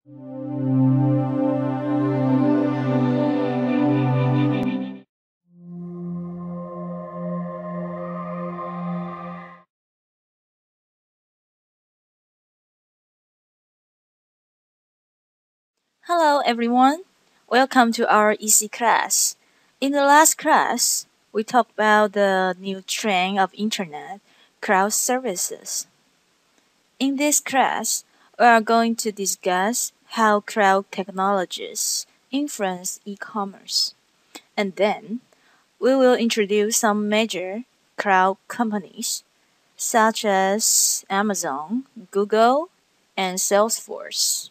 Hello everyone, welcome to our easy class. In the last class, we talked about the new trend of internet, cloud services. In this class, we are going to discuss how cloud technologies influence e-commerce. And then, we will introduce some major cloud companies such as Amazon, Google, and Salesforce.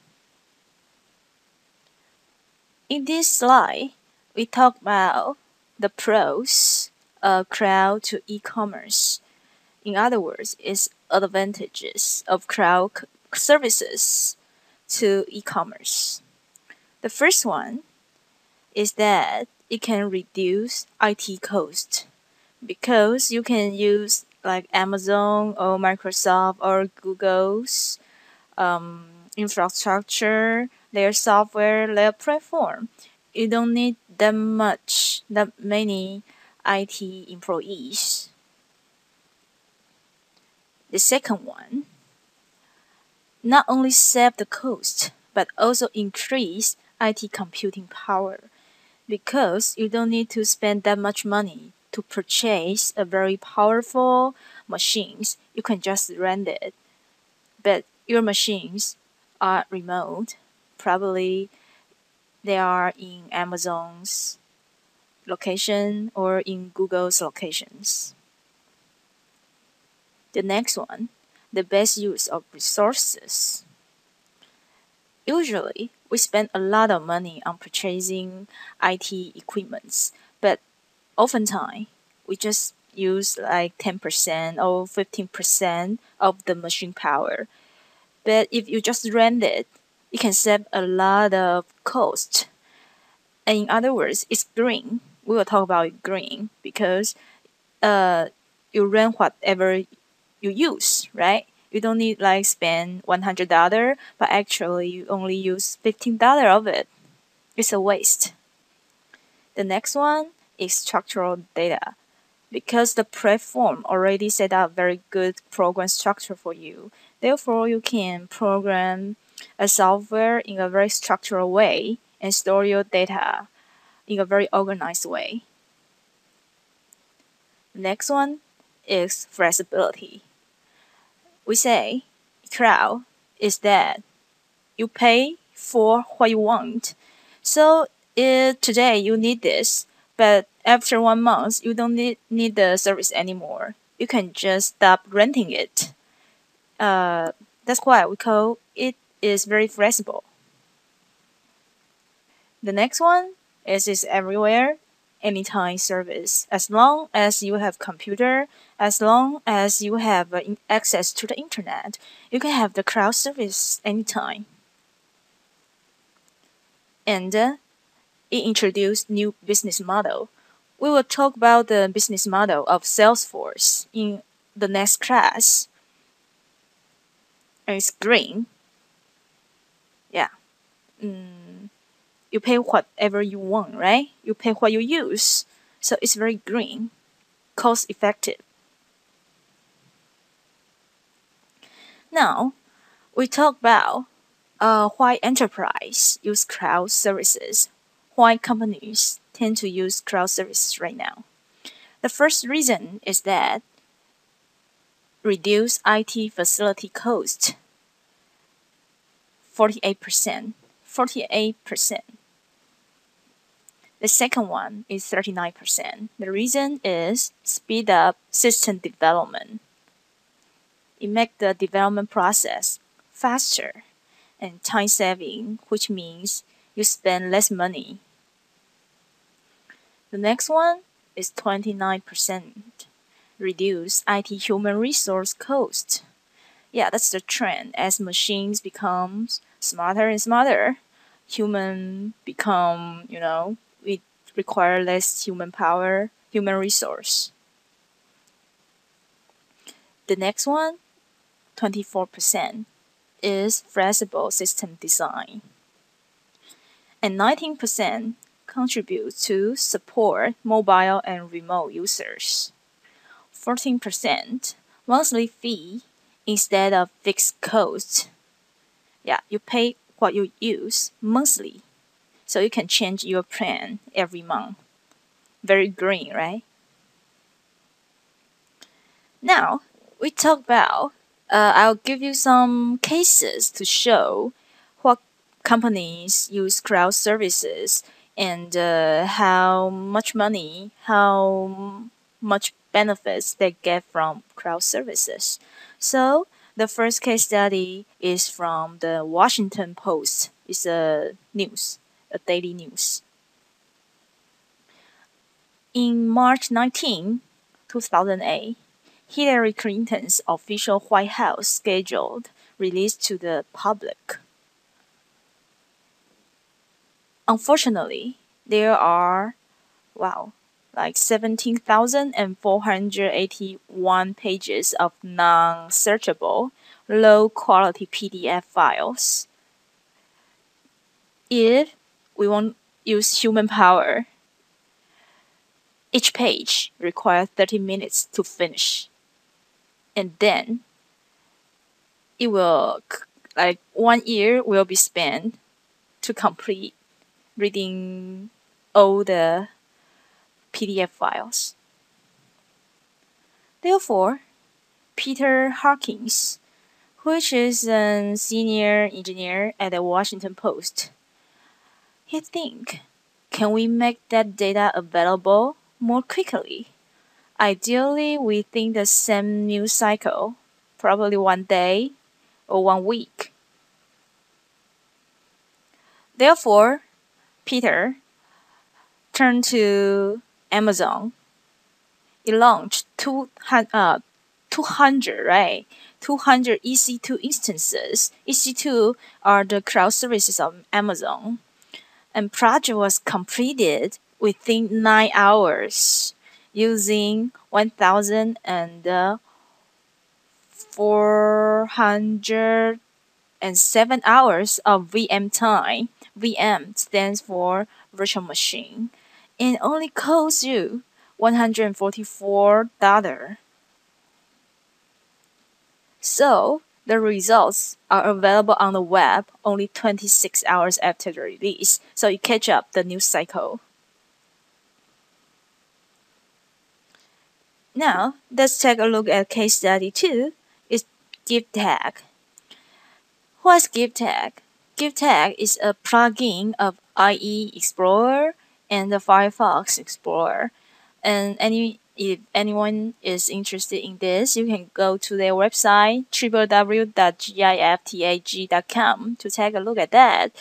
In this slide, we talk about the pros of cloud to e-commerce. In other words, its advantages of cloud services to e-commerce. The first one is that it can reduce IT cost because you can use like Amazon or Microsoft or Google's infrastructure, their software, their platform. You don't need that many IT employees. The second one, not only save the cost, but also increase IT computing power because you don't need to spend that much money to purchase a very powerful machines. You can just rent it. But your machines are remote. Probably they are in Amazon's location or in Google's locations. The next one, the best use of resources. Usually, we spend a lot of money on purchasing IT equipments, but oftentimes we just use like 10% or 15% of the machine power. But if you just rent it, you can save a lot of cost. And in other words, it's green. We will talk about green because you rent whatever you use, right? You don't need like spend $100, but actually you only use $15 of it. It's a waste. The next one is structural data. Because the platform already set up very good program structure for you, therefore you can program a software in a very structural way and store your data in a very organized way. The next one is flexibility. We say cloud is that you pay for what you want. So if today you need this, but after 1 month you don't need the service anymore, you can just stop renting it. That's why we call it is very flexible. The next one is everywhere, anytime service. As long as you have computer, as long as you have access to the internet, you can have the cloud service anytime. And it introduced new business model. We will talk about the business model of Salesforce in the next class. And it's green. Yeah. You pay whatever you want, right? You pay what you use. So it's very green, cost effective. Now, we talk about why enterprise use cloud services, why companies tend to use cloud services right now. The first reason is that reduce IT facility cost 48%. 48%. The second one is 39%. The reason is speed up system development. It makes the development process faster and time saving, which means you spend less money. The next one is 29%. Reduce IT human resource cost. Yeah, that's the trend. As machines become smarter and smarter, human become, we require less human power, human resource. The next one, 24%. is flexible system design. And 19% contribute to support mobile and remote users. 14% monthly fee instead of fixed cost. Yeah, you pay what you use monthly, so you can change your plan every month. Very green, right? Now, we talk about, I'll give you some cases to show what companies use cloud services and how much money, how much benefits they get from cloud services. So, the first case study is from the Washington Post. It's a daily news. In March 19, 2008, Hillary Clinton's official White House schedule released to the public. Unfortunately, there are, like 17,481 pages of non-searchable, low-quality PDF files. If we won't use human power, each page requires 30 minutes to finish. And then it will, like 1 year will be spent to complete reading all the PDF files. Therefore, Peter Hawkins, which is a senior engineer at the Washington Post, he think, can we make that data available more quickly? Ideally, within the same news cycle, probably 1 day or 1 week. Therefore, Peter turned to Amazon. It launched 200 EC2 instances. EC2 are the cloud services of Amazon. And project was completed within 9 hours using 1,407 hours of VM time. VM stands for virtual machine, and only costs you $144. So the results are available on the web only 26 hours after the release, so you catch up the news cycle. Now, let's take a look at case study 2. It's GiveTag. What's GiveTag? GiveTag is a plugin of IE Explorer and the Firefox Explorer. And if anyone is interested in this, you can go to their website www.giftag.com to take a look at that.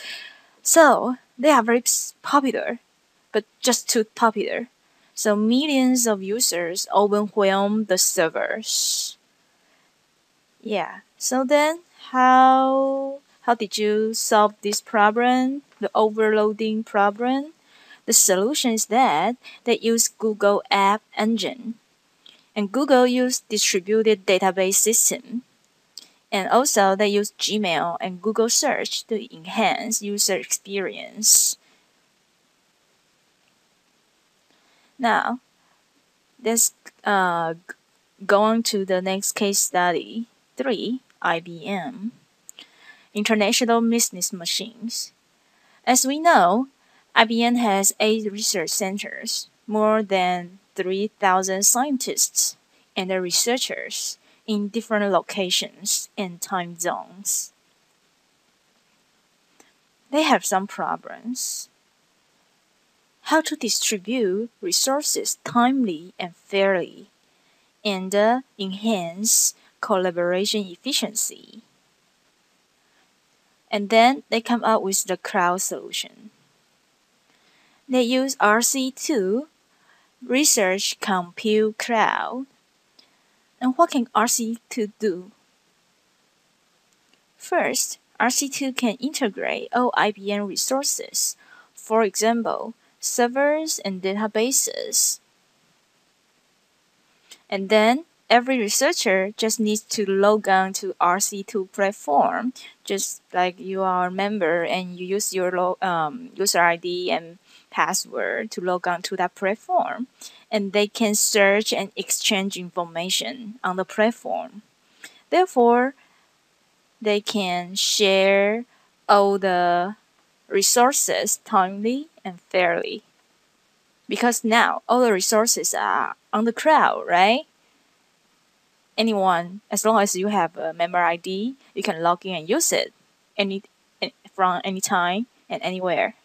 So they are very popular, but just too popular. So millions of users overwhelm the servers. Yeah. So then, how did you solve this problem, the overloading problem? The solution is that they use Google App Engine, and Google use distributed database system, and also they use Gmail and Google Search to enhance user experience. Now, let's go on to the next case study 3, IBM. International Business Machines. As we know, IBM has 8 research centers, more than 3,000 scientists and researchers in different locations and time zones. They have some problems. How to distribute resources timely and fairly, and enhance collaboration efficiency. And then they come up with the cloud solution. They use RC2, Research Compute Cloud. And what can RC2 do? First, RC2 can integrate all IBM resources, for example, servers and databases. And then every researcher just needs to log on to RC2 platform, just like you are a member and you use your user ID and password to log on to that platform, and they can search and exchange information on the platform. Therefore, they can share all the resources timely and fairly. Because now all the resources are on the cloud, right? Anyone, as long as you have a member ID, you can log in and use it from any time and anywhere.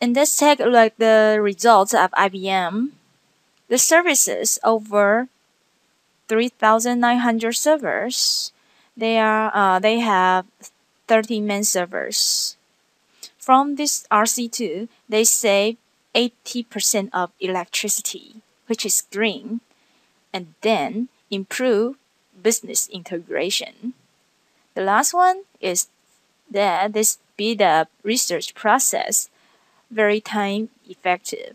And let's take like the results of IBM. The services over 3,900 servers. They have 30 main servers. From this RC2, they save 80% of electricity, which is green, and then improve business integration. The last one is that they speed up research process, very time effective.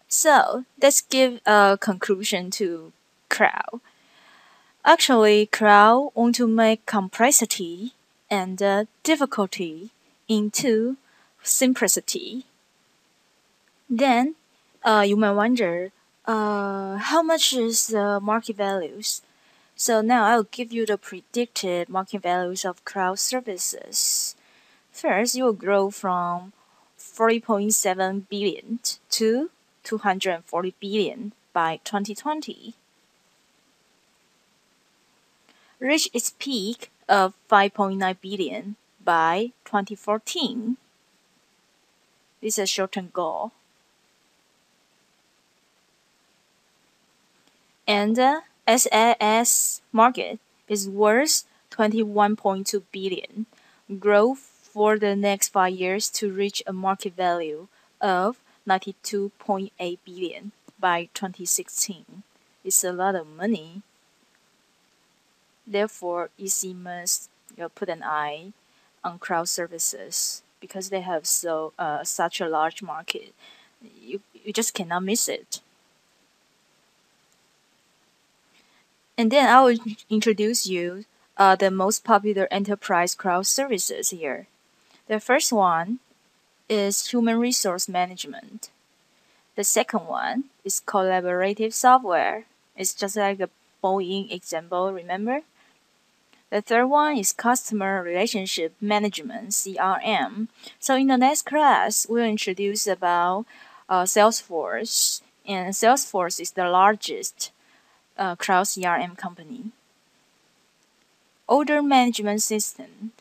So let's give a conclusion to crowd. Actually, crowd want to make complexity and difficulty into simplicity. Then you might wonder, how much is the market values? So now I'll give you the predicted market values of cloud services. First, you will grow from 40.7 billion to 240 billion by 2020. Reach its peak of 5.9 billion by 2014. This is a short-term goal. And SAS market is worth 21.2 billion. Grow for the next 5 years to reach a market value of 92.8 billion by 2016. It's a lot of money. Therefore, EC must put an eye on cloud services because they have such a large market. You just cannot miss it. And then I will introduce you the most popular enterprise cloud services here. The first one is human resource management. The second one is collaborative software. It's just like the Boeing example, remember? The third one is customer relationship management, CRM. So in the next class, we'll introduce about Salesforce. And Salesforce is the largest cloud CRM company. Order management system.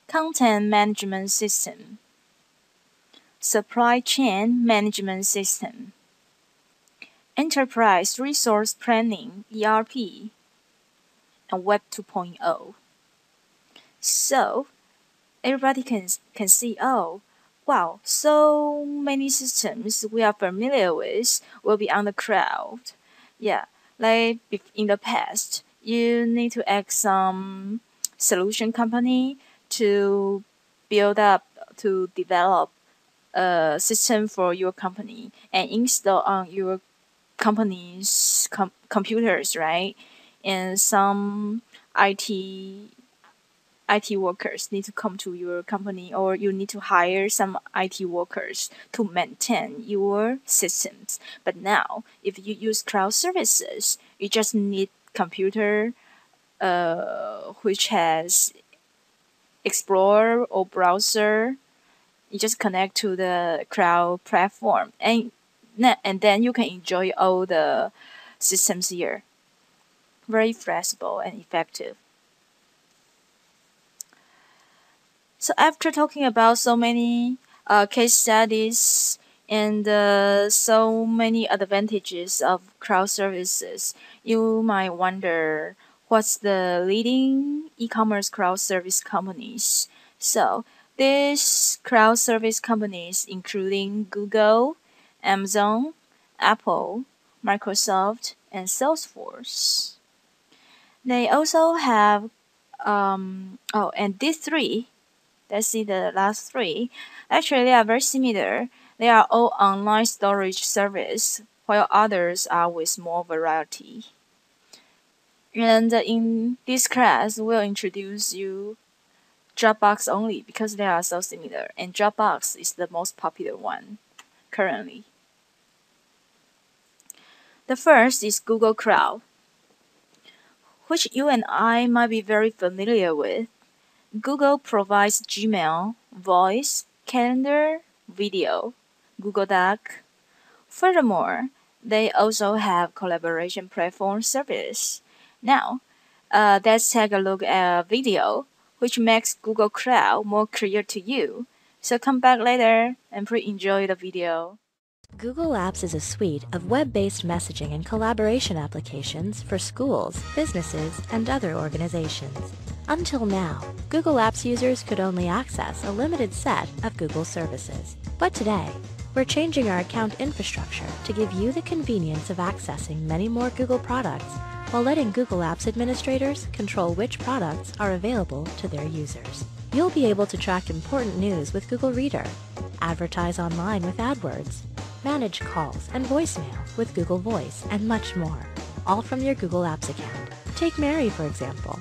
Content management system. Supply chain management system. Enterprise resource planning, ERP. And Web 2.0. So everybody can see, oh, wow, so many systems we are familiar with will be on the cloud. Yeah, like in the past, you need to ask some solution company to develop a system for your company and install on your company's computers, right? And some IT workers need to come to your company, or you need to hire some IT workers to maintain your systems. But now, if you use cloud services, you just need computer which has Explorer or browser. You just connect to the cloud platform, and then you can enjoy all the systems here. Very flexible and effective. So after talking about so many case studies and so many advantages of cloud services, you might wonder what's the leading e-commerce cloud service companies. So these cloud service companies including Google, Amazon, Apple, Microsoft, and Salesforce. They also have and these three, let's see the last three, actually are very similar. They are all online storage service, while others are with more variety. And in this class, we'll introduce you Dropbox only because they are so similar, and Dropbox is the most popular one currently. The first is Google Cloud, which you and I might be very familiar with. Google provides Gmail, voice, calendar, video, Google Doc. Furthermore, they also have collaboration platform service. Now, let's take a look at a video which makes Google Cloud more clear to you. So come back later and please enjoy the video. Google Apps is a suite of web-based messaging and collaboration applications for schools, businesses, and other organizations. Until now, Google Apps users could only access a limited set of Google services. But today, we're changing our account infrastructure to give you the convenience of accessing many more Google products while letting Google Apps administrators control which products are available to their users. You'll be able to track important news with Google Reader, advertise online with AdWords, manage calls and voicemail with Google Voice, and much more, all from your Google Apps account. Take Mary, for example.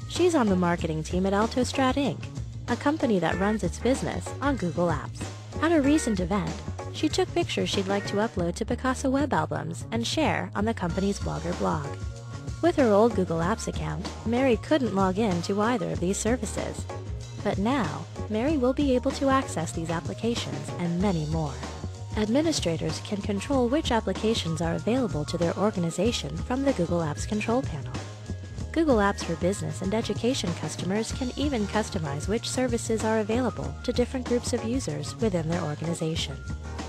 She's on the marketing team at AltoStrat Inc., a company that runs its business on Google Apps. At a recent event, she took pictures she'd like to upload to Picasso web albums and share on the company's Blogger blog. With her old Google Apps account, Mary couldn't log in to either of these services. But now, Mary will be able to access these applications and many more. Administrators can control which applications are available to their organization from the Google Apps control panel. Google Apps for business and education customers can even customize which services are available to different groups of users within their organization.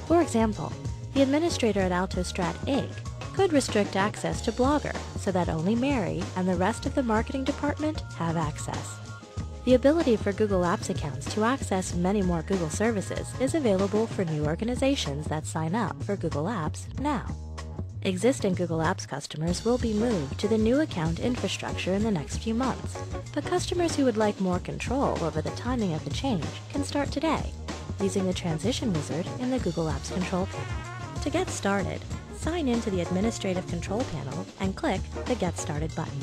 For example, the administrator at AltoStrat Inc. could restrict access to Blogger so that only Mary and the rest of the marketing department have access. The ability for Google Apps accounts to access many more Google services is available for new organizations that sign up for Google Apps now. Existing Google Apps customers will be moved to the new account infrastructure in the next few months, but customers who would like more control over the timing of the change can start today, using the transition wizard in the Google Apps control panel. To get started, sign into the administrative control panel and click the Get Started button.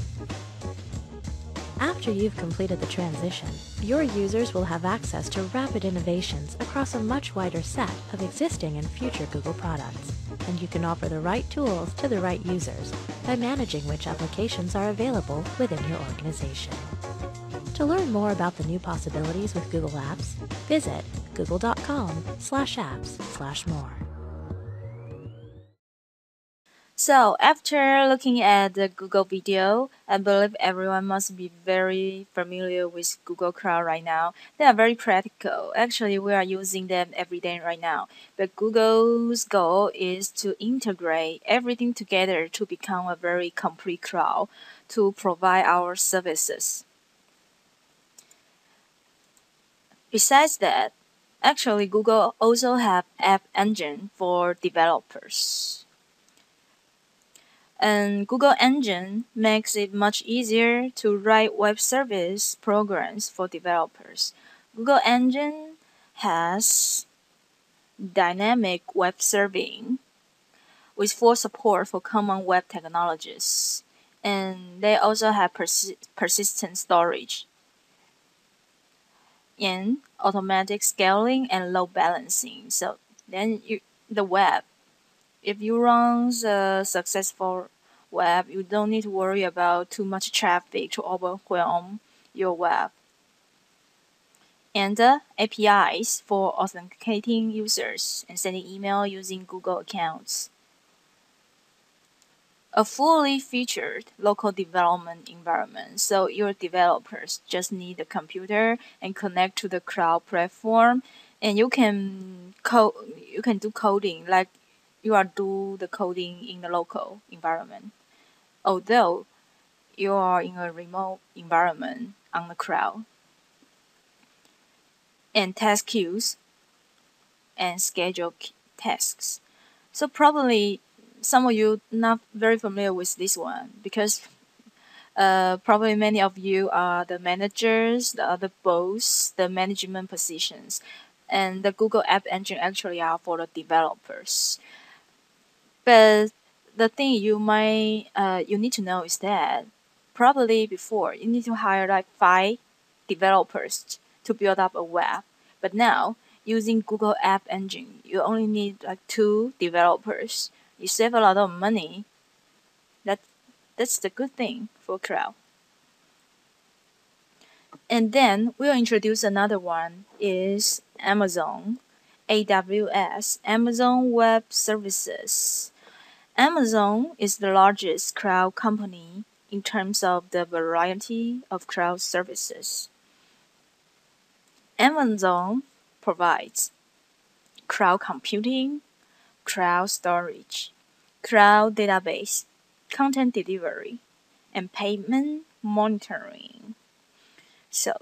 After you've completed the transition, your users will have access to rapid innovations across a much wider set of existing and future Google products, and you can offer the right tools to the right users by managing which applications are available within your organization. To learn more about the new possibilities with Google Apps, visit google.com/apps/more. So after looking at the Google video, I believe everyone must be very familiar with Google Cloud right now. They are very practical. Actually, we are using them every day right now. But Google's goal is to integrate everything together to become a very complete cloud to provide our services. Besides that, actually Google also have app engine for developers. And Google Engine makes it much easier to write web service programs for developers. Google Engine has dynamic web serving with full support for common web technologies. And they also have persistent storage and automatic scaling and load balancing. So then the web, if you run a successful web, you don't need to worry about too much traffic to overwhelm your web. And APIs for authenticating users and sending email using Google accounts. A fully featured local development environment, so your developers just need a computer and connect to the cloud platform, and you can do coding like you are do the coding in the local environment, although you are in a remote environment on the cloud. And task queues and schedule tasks. So probably some of you not very familiar with this one because probably many of you are the managers, the other boss, the management positions. and the Google App Engine actually are for the developers. But the thing you need to know is that probably before you need to hire like 5 developers to build up a web, but now using Google App Engine you only need like 2 developers. You save a lot of money. That's the good thing for cloud. And then we'll introduce another one is Amazon, AWS, Amazon Web Services. Amazon is the largest cloud company in terms of the variety of cloud services. Amazon provides cloud computing, cloud storage, cloud database, content delivery, and payment monitoring. So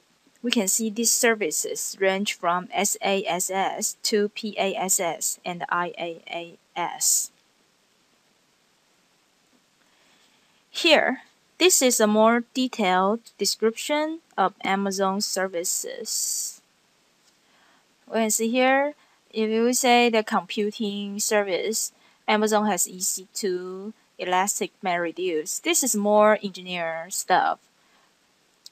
we can see these services range from SaaS to PaaS and IaaS. Here, this is a more detailed description of Amazon services. We can see here, if you say the computing service, Amazon has EC2, Elastic MapReduce. This is more engineer stuff.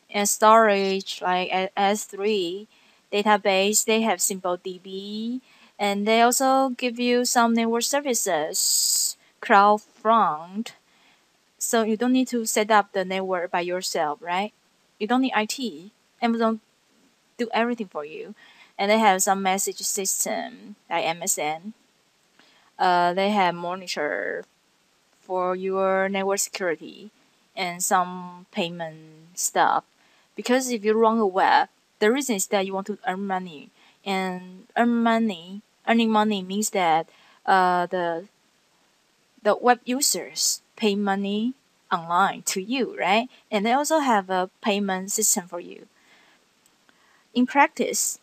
And storage, like S3, database, they have SimpleDB, and they also give you some network services, CloudFront. So you don't need to set up the network by yourself, right? You don't need IT. Amazon do everything for you. And they have some message system like MSN. They have monitor for your network security and some payment stuff. Because if you run a web, the reason is that you want to earn money. And earning money means that the web users pay money online to you, right? And they also have a payment system for you. In practice,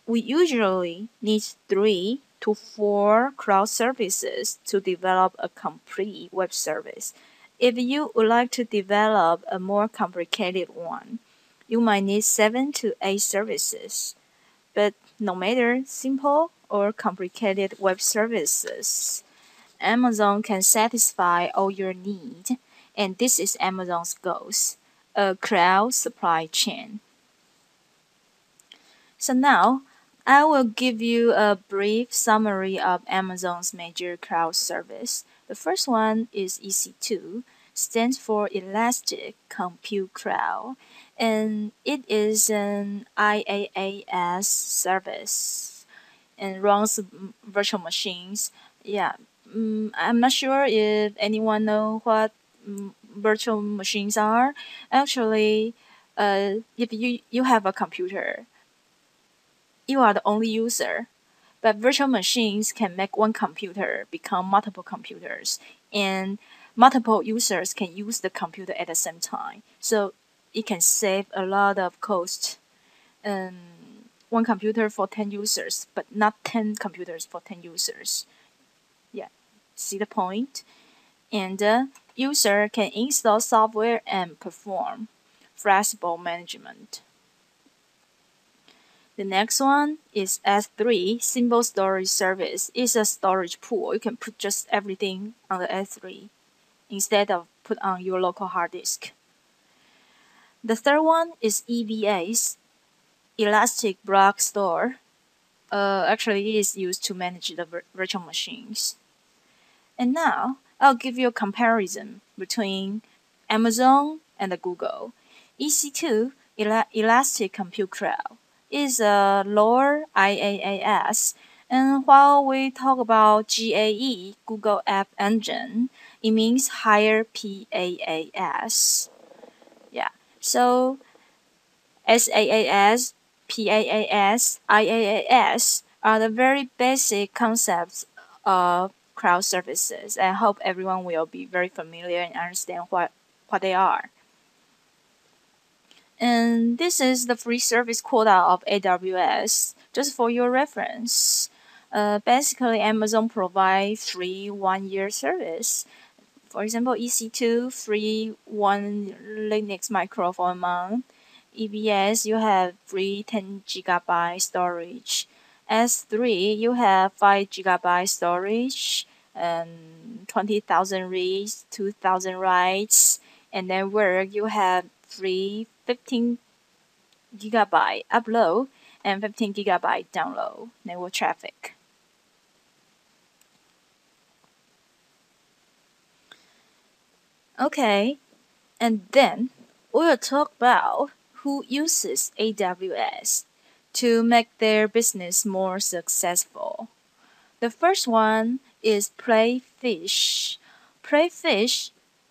we usually need 3 to 4 cloud services to develop a complete web service. If you would like to develop a more complicated one, you might need 7 to 8 services. But no matter simple or complicated web services, Amazon can satisfy all your needs, and this is Amazon's goals, a cloud supply chain. So now, I will give you a brief summary of Amazon's major cloud service. The first one is EC2, stands for Elastic Compute Cloud, and it is an IaaS service and runs virtual machines. Yeah, I'm not sure if anyone know what virtual machines are. Actually, if you have a computer, you are the only user. But virtual machines can make one computer become multiple computers, and multiple users can use the computer at the same time. So it can save a lot of cost. One computer for 10 users, but not 10 computers for 10 users. Yeah, see the point? And the user can install software and perform flexible management. The next one is S3, Simple Storage Service. It's a storage pool. You can put just everything on the S3 instead of put on your local hard disk. The third one is EBAs, Elastic Block Store. Actually, it is used to manage the virtual machines. And now, I'll give you a comparison between Amazon and the Google. EC2, Elastic Compute Cloud, is a lower IaaS, and while we talk about GAE, Google App Engine, it means higher PaaS. Yeah, so SaaS, PaaS, IaaS are the very basic concepts of cloud services. I hope everyone will be very familiar and understand what they are. And this is the free service quota of AWS, just for your reference. Basically, Amazon provides free 1-year service. For example, EC2, free 1 Linux micro for a month. EBS, you have free 10 GB storage. S3, you have 5 GB storage and 20,000 reads, 2,000 writes, and then work you have 15 GB upload and 15 GB download network traffic. Okay, and then we'll talk about who uses AWS to make their business more successful. The first one is Playfish. Playfish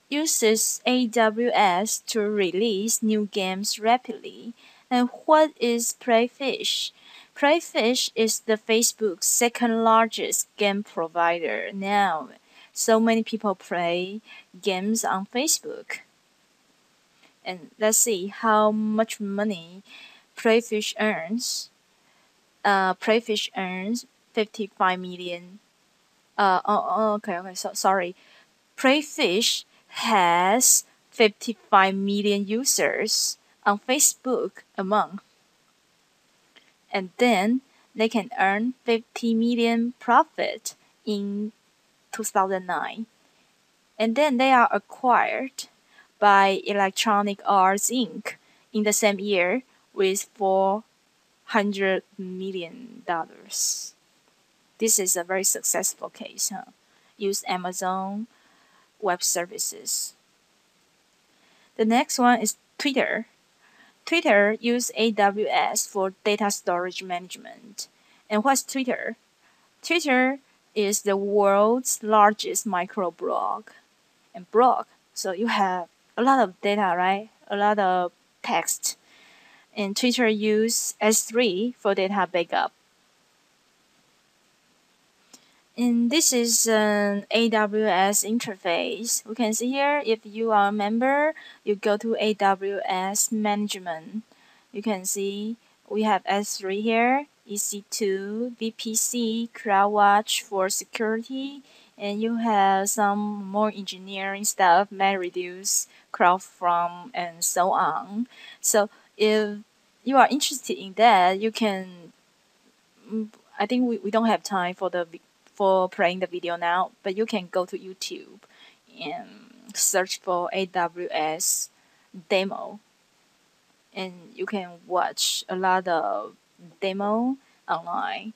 uses AWS to release new games rapidly. And what is Playfish? Playfish is the Facebook's second largest game provider now. So many people play games on Facebook. And let's see how much money Playfish earns. Playfish earns 55 million. Okay. So sorry. Playfish has 55 million users on Facebook a month, and then they can earn 50 million profit in 2009, and then they are acquired by Electronic Arts Inc. in the same year with $400 million. This is a very successful case. Use Amazon Web Services. The next one is Twitter. Twitter uses AWS for data storage management. And what's Twitter? Twitter is the world's largest microblog. And blog, so you have a lot of data, right? A lot of text. And Twitter uses S3 for data backup. And this is an AWS interface. We can see here, if you are a member, you go to AWS management. You can see we have S3 here, EC2, VPC, CloudWatch for security, and you have some more engineering stuff, MapReduce, CloudFront, and so on. So if you are interested in that, you can. I think we don't have time for playing the video now, but you can go to YouTube and search for AWS demo, and you can watch a lot of demo online,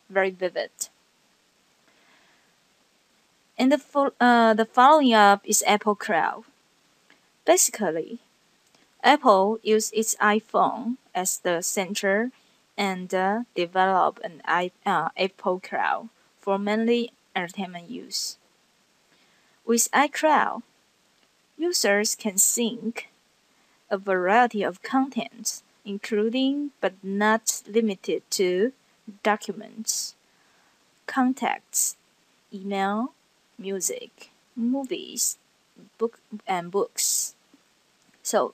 very vivid. And the following up is Apple Cloud. Basically, Apple used its iPhone as the center and developed an Apple Cloud for mainly entertainment use. With iCloud, users can sync a variety of content, including but not limited to documents, contacts, email, music, movies, books. So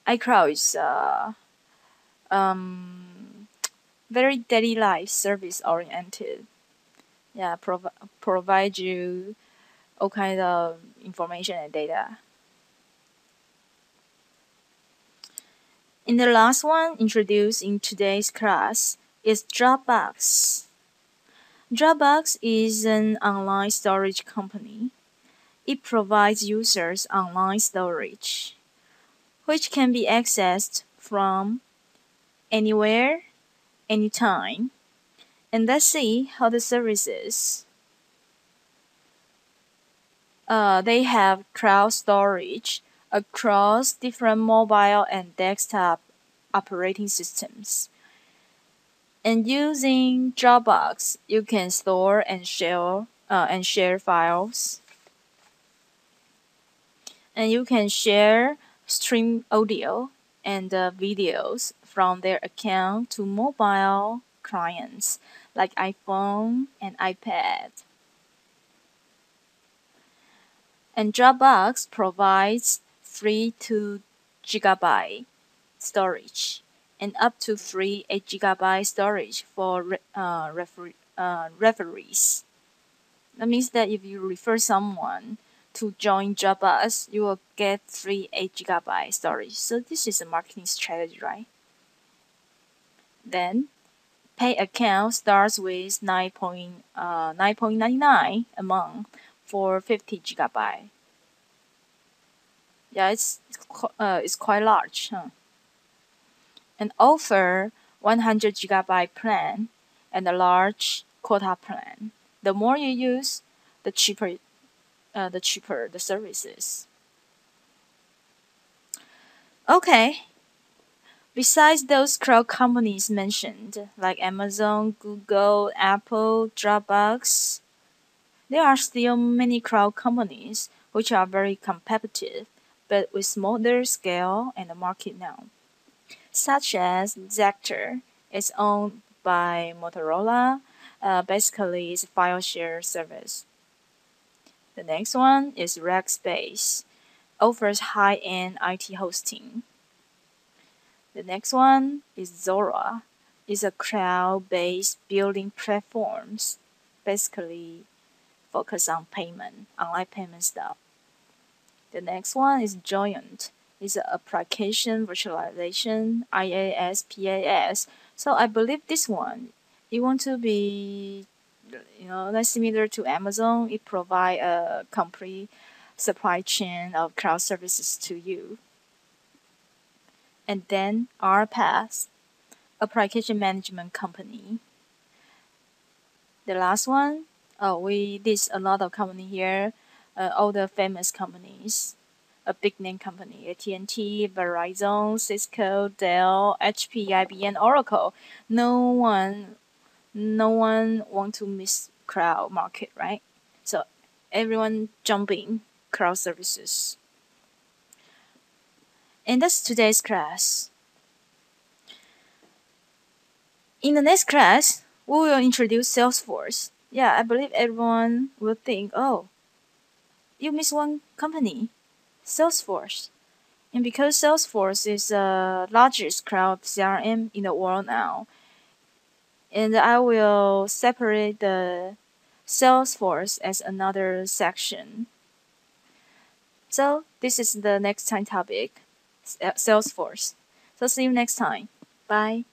iCloud is very daily life service oriented. Yeah, provide you all kinds of information and data. And the last one introduced in today's class is Dropbox. Dropbox is an online storage company. It provides users online storage, which can be accessed from anywhere, anytime. And let's see how the service is. They have cloud storage across different mobile and desktop operating systems. And using Dropbox, you can store and share files. And you can stream audio and videos from their account to mobile clients like iPhone and iPad. And Dropbox provides 2 GB storage and up to 8 GB storage for referees. That means that if you refer someone to join Dropbox, you will get 8 GB storage. So this is a marketing strategy, right? Then Pay account starts with 9.99 a month for 50 gigabyte. Yeah, it's quite large, huh? And offer 100 gigabyte plan and a large quota plan. The more you use, the cheaper the services. Okay. Besides those cloud companies mentioned, like Amazon, Google, Apple, Dropbox, there are still many cloud companies which are very competitive, but with smaller scale and the market now, such as Zactor is owned by Motorola. Basically, it's a file share service. The next one is Rackspace, offers high-end IT hosting. The next one is Zora, is a cloud-based building platforms, basically focus on payment, online payment stuff. The next one is Joyent, is an application virtualization, IaaS, PaaS. So I believe this one, you want to be, that's similar to Amazon. It provide a complete supply chain of cloud services to you. And then RPaaS, application management company. The last one, we list a lot of company here, all the famous companies, a big name company, AT&T, Verizon, Cisco, Dell, HP, IBM, Oracle. No one want to miss cloud market, right? So everyone jumping cloud services. And that's today's class. In the next class, we will introduce Salesforce. Yeah, I believe everyone will think, oh, you missed one company, Salesforce. And because Salesforce is the largest cloud CRM in the world now, and I will separate the Salesforce as another section. So this is the next time topic, Salesforce. So see you next time. Bye.